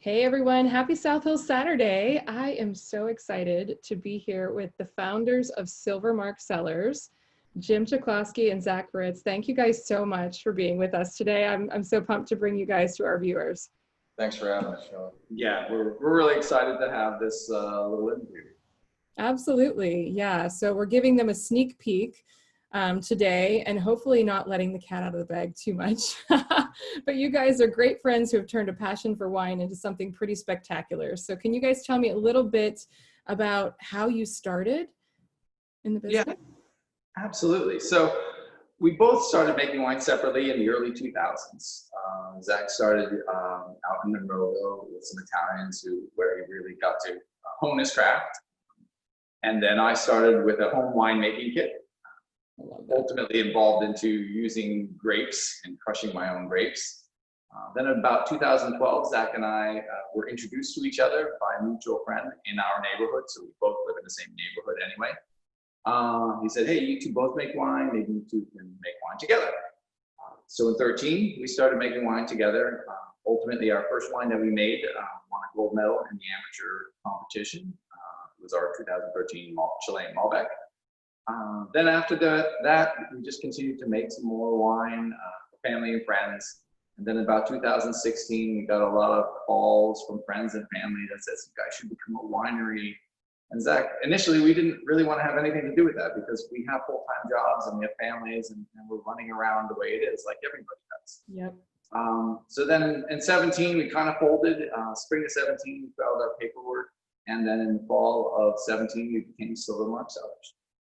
Hey everyone, happy South Hill Saturday. I am so excited to be here with the founders of Silver Mark Cellars, Jim Chaklovsky and Zach Ritz. Thank you guys so much for being with us today. I'm so pumped to bring you guys to our viewers. Thanks for having us, Sean. Yeah, we're really excited to have this little interview. Absolutely, yeah. So we're giving them a sneak peek today and hopefully not letting the cat out of the bag too much. But you guys are great friends who have turned a passion for wine into something pretty spectacular. So can you guys tell me a little bit about how you started in the business? Yeah, absolutely. So we both started making wine separately in the early 2000s. Zach started out in Monroeville with some Italians where he really got to hone his craft. And then I started with a home winemaking kit. Ultimately involved into using grapes and crushing my own grapes. Then in about 2012, Zach and I were introduced to each other by a mutual friend in our neighborhood. So we both live in the same neighborhood anyway. He said, hey, you two both make wine, maybe you two can make wine together. So in 2013, we started making wine together. Ultimately, our first wine that we made won a gold medal in the amateur competition. It was our 2013 Chilean Malbec. Then after that, we just continued to make some more wine for family and friends. And then about 2016, we got a lot of calls from friends and family that says, you guys should become a winery. And Zach, initially, we didn't really want to have anything to do with that because we have full-time jobs and we have families and we're running around the way it is, like everybody does. Yep. So then in 17, we kind of folded. Spring of 17, we filed our paperwork. And then in the fall of 17, we became Silver Mark Cellars.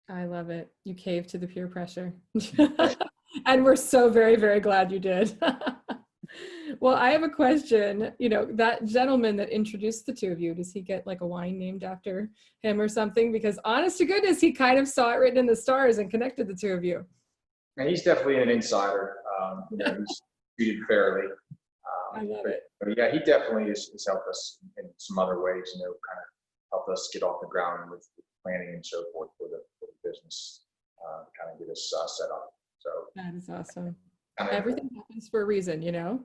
I love it. You caved to the peer pressure. And we're so very, very glad you did. Well, I have a question. You know, that gentleman that introduced the two of you, does he get like a wine named after him or something? Because honest to goodness, he kind of saw it written in the stars and connected the two of you. And he's definitely an insider. He's treated fairly. I love it. But yeah, he definitely has helped us in some other ways, kind of helped us get off the ground with planning and so forth for the business, kind of get us set up. So that is awesome. Everything happens for a reason, you know?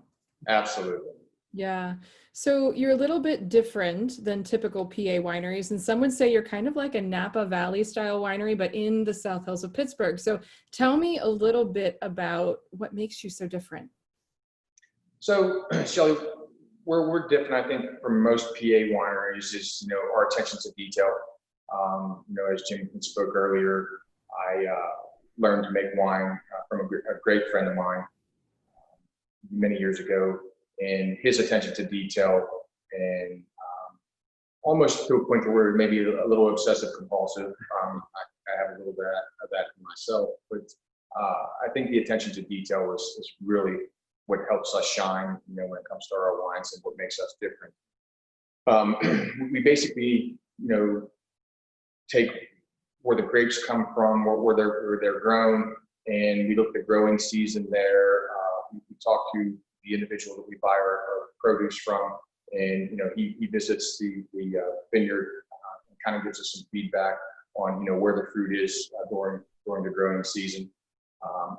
Absolutely. Yeah. So you're a little bit different than typical PA wineries. And some would say you're kind of like a Napa Valley style winery, but in the South Hills of Pittsburgh. So tell me a little bit about what makes you so different. So, Shelley, where we're different, I think, from most PA wineries is, our attention to detail. As Jim spoke earlier, I learned to make wine from a great friend of mine many years ago, and his attention to detail and almost to a point where maybe a little obsessive compulsive. I have a little bit of that in myself, but I think the attention to detail is really what helps us shine, when it comes to our wines and what makes us different. We basically, take where the grapes come from, where they're grown, and we look at the growing season there. We talk to the individual that we buy our produce from, and he visits the vineyard and kind of gives us some feedback on where the fruit is during the growing season.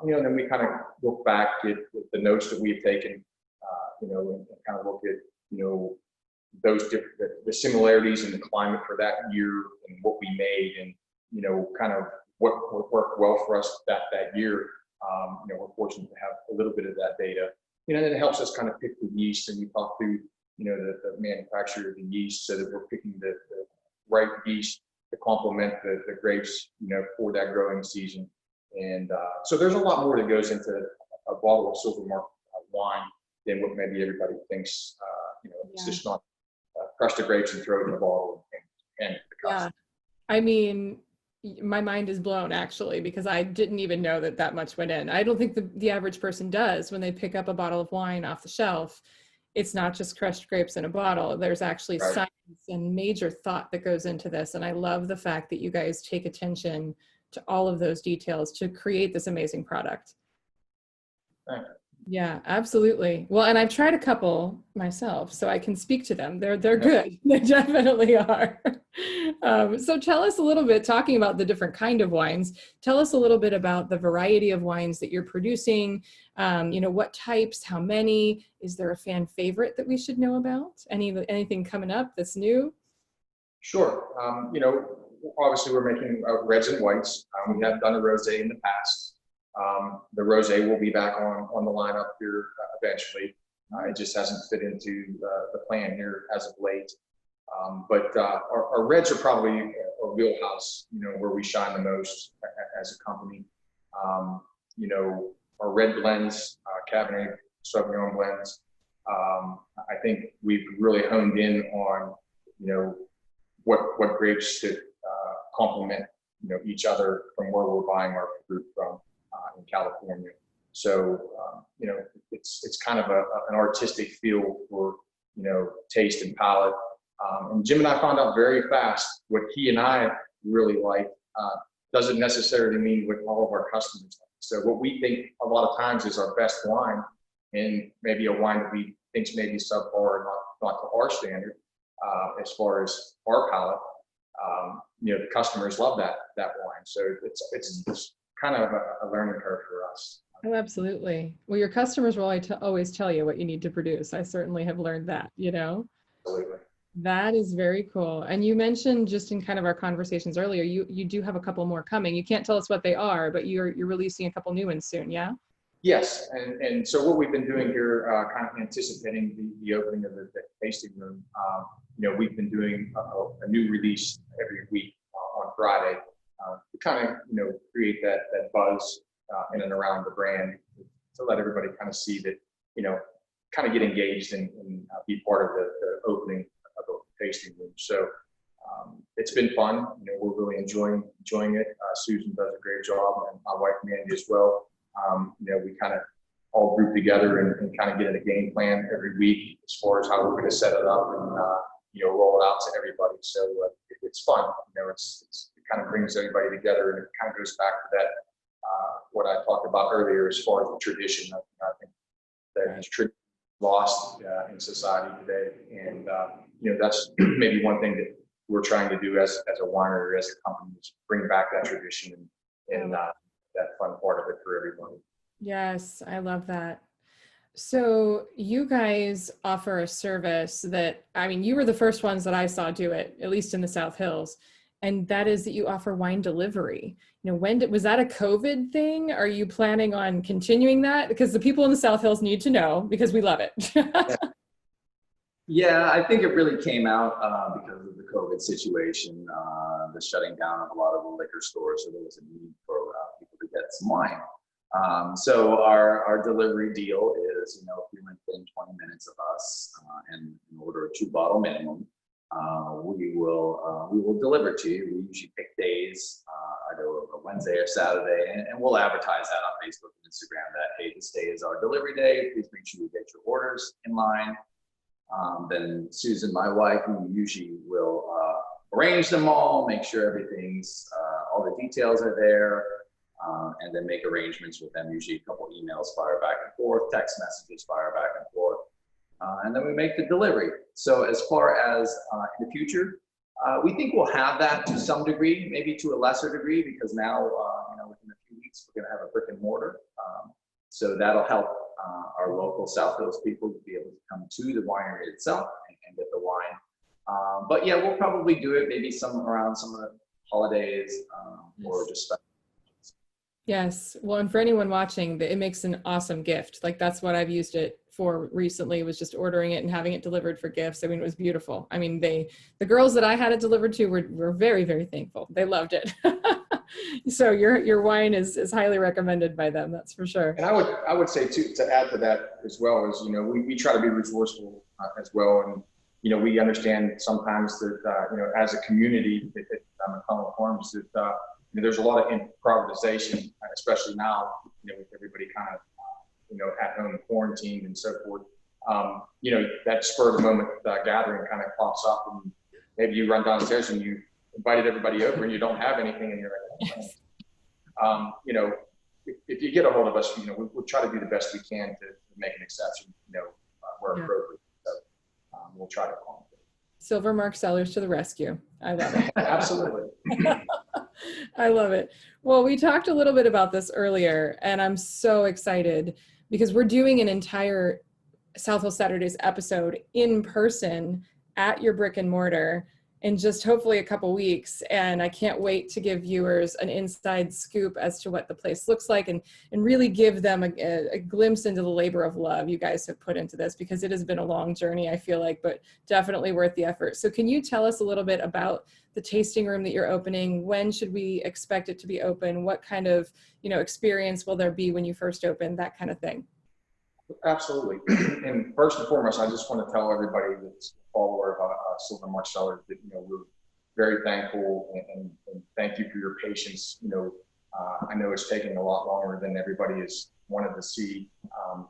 And then we kind of look back at the notes that we've taken, and kind of look at those different the similarities in the climate for that year and what we made, and kind of what worked well for us that year. We're fortunate to have a little bit of that data. And it helps us kind of pick the yeast, and we talk to the manufacturer of the yeast so that we're picking the right yeast to complement the grapes for that growing season. And so there's a lot more that goes into a bottle of Silver Mark wine than what maybe everybody thinks. It's just not crush the grapes and throw it in the bottle and the cups. Yeah. I mean, my mind is blown actually, because I didn't even know that much went in. I don't think the average person does when they pick up a bottle of wine off the shelf. It's not just crushed grapes in a bottle. There's actually Right. science and major thought that goes into this. And I love the fact that you guys take attention to all of those details to create this amazing product. Thank you. Yeah, absolutely. Well, and I've tried a couple myself, so I can speak to them. They're good. They definitely are. So tell us a little bit, talking about the different kind of wines, tell us a little bit about the variety of wines that you're producing. What types, how many? Is there a fan favorite that we should know about? Anything coming up that's new? Sure. Obviously we're making reds and whites. We have done a rosé in the past. The rosé will be back on the lineup here eventually. It just hasn't fit into the plan here as of late. But our reds are probably a wheelhouse, where we shine the most as a company. Our red blends, Cabernet Sauvignon blends. I think we've really honed in on, what grapes to complement, each other from where we're buying our fruit from in California. So, it's kind of an artistic feel for, taste and palate. And Jim and I found out very fast what he and I really like doesn't necessarily mean what all of our customers like. So what we think a lot of times is our best wine, and maybe a wine that we think maybe subpar or not to our standard as far as our palate. The customers love that wine. So it's kind of a learning curve for us. Oh, absolutely. Well, your customers will always tell you what you need to produce. I certainly have learned that, Absolutely. That is very cool. And you mentioned just in kind of our conversations earlier, you do have a couple more coming. You can't tell us what they are, but you're releasing a couple new ones soon, yeah? Yes, and so what we've been doing here, kind of anticipating the opening of the tasting room, we've been doing a new release every week on Friday to kind of, create that buzz in and around the brand, to let everybody kind of see that, kind of get engaged and be part of the opening of the tasting room. So it's been fun. We're really enjoying it. Susan does a great job, and my wife Mandy as well. We kind of all group together and kind of get in a game plan every week as far as how we're going to set it up and roll it out to everybody. So it's fun. It kind of brings everybody together, and it kind of goes back to that what I talked about earlier as far as the tradition. I think that is lost in society today, and that's maybe one thing that we're trying to do as a winery, as a company, is bring back that tradition and that fun part of it for everybody. Yes, I love that. So you guys offer a service that, you were the first ones that I saw do it, at least in the South Hills. And that is that you offer wine delivery. Was that a COVID thing? Are you planning on continuing that? Because the people in the South Hills need to know, because we love it. Yeah, I think it really came out because of the COVID situation, the shutting down of a lot of the liquor stores. So there was a need for people to get some wine. So our delivery deal is, if you're within 20 minutes of us and order a 2-bottle minimum, we will deliver to you. We usually pick days, either a Wednesday or Saturday, and we'll advertise that on Facebook and Instagram that, hey, this day is our delivery day. Please make sure you get your orders in line. Then Susan, my wife, who usually will arrange them all, make sure everything's, all the details are there, and then make arrangements with them, usually a couple emails fire back and forth, text messages fire back and forth, and then we make the delivery. So as far as in the future, we think we'll have that to some degree, maybe to a lesser degree, because now, within a few weeks, we're going to have a brick and mortar. So that'll help our local South Hills people to be able to come to the winery itself and get the wine. But yeah, we'll probably do it maybe around some of the holidays or just special. Yes. Well, and for anyone watching, it makes an awesome gift. Like, that's what I've used it for recently, was just ordering it and having it delivered for gifts. It was beautiful. The girls that I had it delivered to were very, very thankful. They loved it. So your wine is highly recommended by them. That's for sure. And I would say too, to add to that as well, is, we try to be resourceful as well. And, we understand sometimes that, as a community at McCullough Farms, that, there's a lot of improvisation, especially now, with everybody kind of, at home quarantined and so forth. That spur of the moment gathering kind of pops up, and maybe you run downstairs and you invited everybody over and you don't have anything in your hand. If you get a hold of us, we'll try to do the best we can to make an exception, where appropriate. So we'll try to accommodate. Silver Mark Cellars to the rescue. I love it. Absolutely. I love it. Well, we talked a little bit about this earlier, and I'm so excited because we're doing an entire South Hill Saturdays episode in person at your brick and mortar in just hopefully a couple weeks. And I can't wait to give viewers an inside scoop as to what the place looks like and really give them a glimpse into the labor of love you guys have put into this, because it has been a long journey, I feel like, but definitely worth the effort. So can you tell us a little bit about the tasting room that you're opening? When should we expect it to be open? What kind of, experience will there be when you first open, that kind of thing? Absolutely. And first and foremost, I just want to tell everybody that's a follower of Silver Mark Cellars that, we're very thankful and thank you for your patience. I know it's taking a lot longer than everybody has wanted to see,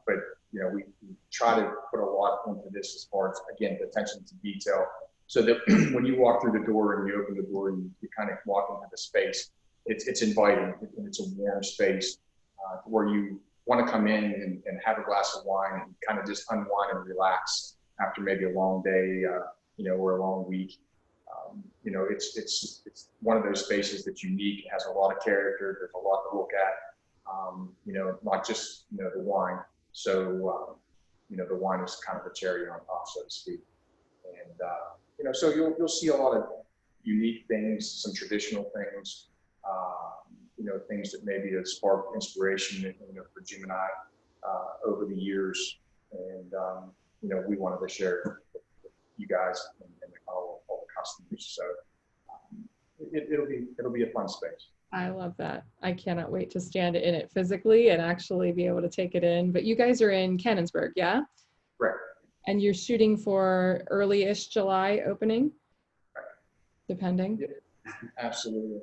but, we try to put a lot into this as far as, again, the attention to detail, so that when you walk through the door and you open the door and you kind of walk into the space, it's inviting and it's a warm space where you want to come in and have a glass of wine and kind of just unwind and relax after maybe a long day, or a long week. It's one of those spaces that's unique. It has a lot of character. There's a lot to look at, not just, the wine. So, the wine is kind of the cherry on top, so to speak. And, so you'll see a lot of unique things, some traditional things, things that maybe have sparked inspiration, for Jim and I over the years. And, we wanted to share with you guys and all the customers. So it'll be a fun space. I love that. I cannot wait to stand in it physically and actually be able to take it in. But you guys are in Canonsburg, yeah? Right. And you're shooting for early-ish July opening? Right. Depending? Yeah, absolutely.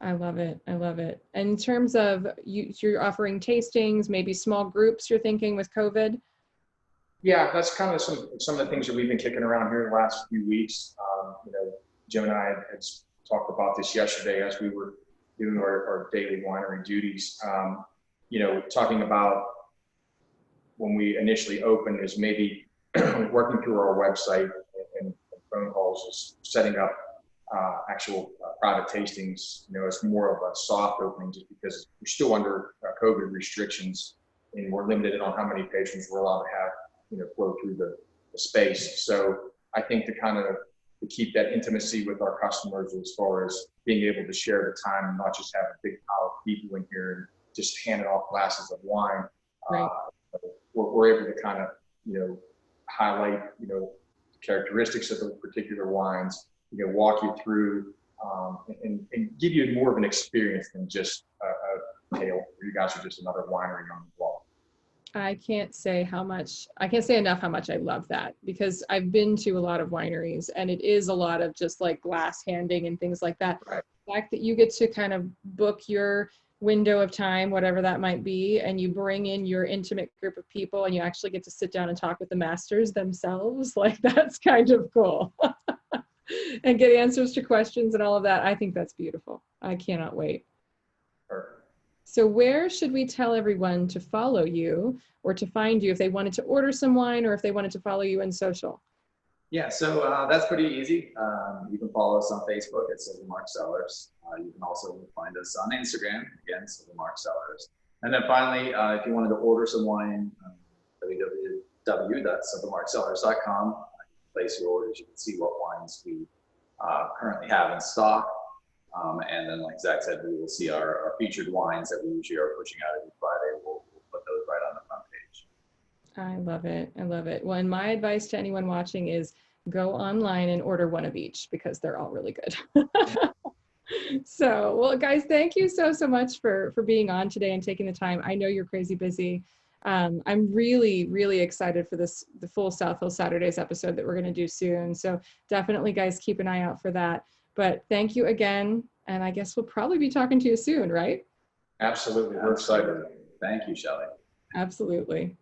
I love it. I love it. And in terms of you're offering tastings, maybe small groups you're thinking with COVID? Yeah, that's kind of some of the things that we've been kicking around here in the last few weeks. Jim and I had talked about this yesterday as we were doing our daily winery duties. Talking about when we initially opened is maybe working through our website and phone calls, is setting up actual private tastings. It's more of a soft opening just because we're still under COVID restrictions and we're limited on how many patrons we're allowed to have, flow through the space. So I think to keep that intimacy with our customers as far as being able to share the time and not just have a big pile of people in here and just handing off glasses of wine. Right. We're able to kind of, highlight, the characteristics of those particular wines, walk you through and give you more of an experience than just a tale where you guys are just another winery on the wall. I can't say enough how much I love that, because I've been to a lot of wineries and it is a lot of just like glass handing and things like that. Right. The fact that you get to kind of book your window of time, whatever that might be, and you bring in your intimate group of people and you actually get to sit down and talk with the masters themselves, like that's kind of cool. And get answers to questions and all of that. I think that's beautiful. I cannot wait. Perfect. So where should we tell everyone to follow you or to find you if they wanted to order some wine or if they wanted to follow you in social? Yeah, so that's pretty easy. You can follow us on Facebook at Silver Mark Cellars. You can also find us on Instagram, again, Silver Mark Cellars. And then finally, if you wanted to order some wine, www.silvermarkcellars.com. Place your orders. You can see what wines we currently have in stock. And then, like Zach said, we will see our featured wines that we usually are pushing out every Friday. We'll put those right on the front page. I love it. I love it. Well, and my advice to anyone watching is go online and order one of each because they're all really good. So, well, guys, thank you so much for being on today and taking the time. I know you're crazy busy. I'm really, really excited for the full South Hill Saturdays episode that we're going to do soon. So definitely, guys, keep an eye out for that. But thank you again. And I guess we'll probably be talking to you soon, right? Absolutely. We're excited. Thank you, Shelley. Absolutely.